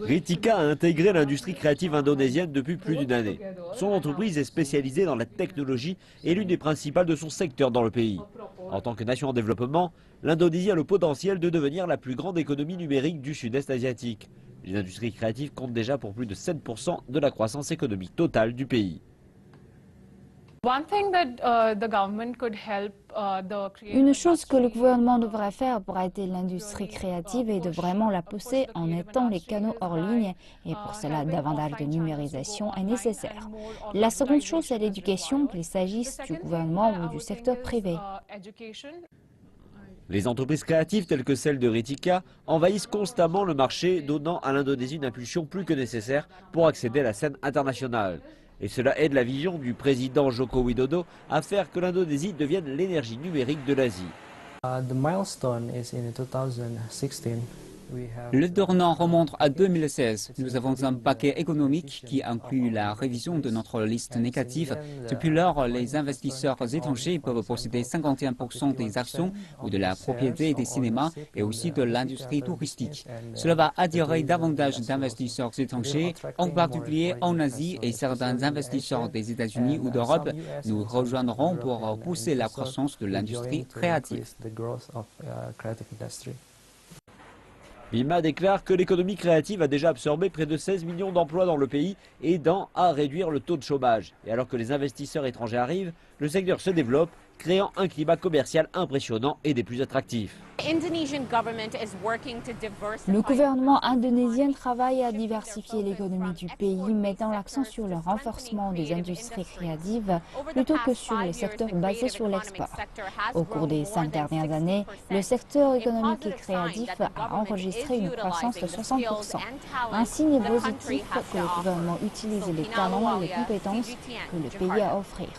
Ritika a intégré l'industrie créative indonésienne depuis plus d'une année. Son entreprise est spécialisée dans la technologie et l'une des principales de son secteur dans le pays. En tant que nation en développement, l'Indonésie a le potentiel de devenir la plus grande économie numérique du sud-est asiatique. Les industries créatives comptent déjà pour plus de 7% de la croissance économique totale du pays. Une chose que le gouvernement devrait faire pour aider l'industrie créative est de vraiment la pousser en étant les canaux hors ligne et pour cela davantage de numérisation est nécessaire. La seconde chose c'est l'éducation, qu'il s'agisse du gouvernement ou du secteur privé. Les entreprises créatives telles que celle de Ritika envahissent constamment le marché, donnant à l'Indonésie une impulsion plus que nécessaire pour accéder à la scène internationale. Et cela aide la vision du président Joko Widodo à faire que l'Indonésie devienne l'énergie numérique de l'Asie. Le tournant remonte à 2016. Nous avons un paquet économique qui inclut la révision de notre liste négative. Depuis lors, les investisseurs étrangers peuvent posséder 51% des actions ou de la propriété des cinémas et aussi de l'industrie touristique. Cela va attirer davantage d'investisseurs étrangers, en particulier en Asie, et certains investisseurs des États-Unis ou d'Europe nous rejoindront pour pousser la croissance de l'industrie créative. Bima déclare que l'économie créative a déjà absorbé près de 16 millions d'emplois dans le pays, aidant à réduire le taux de chômage. Et alors que les investisseurs étrangers arrivent, le secteur se développe, créant un climat commercial impressionnant et des plus attractifs. Le gouvernement indonésien travaille à diversifier l'économie du pays, mettant l'accent sur le renforcement des industries créatives plutôt que sur les secteurs basés sur l'export. Au cours des 5 dernières années, le secteur économique et créatif a enregistré une croissance de 60%. Un signe positif que le gouvernement utilise les talents et les compétences que le pays a à offrir.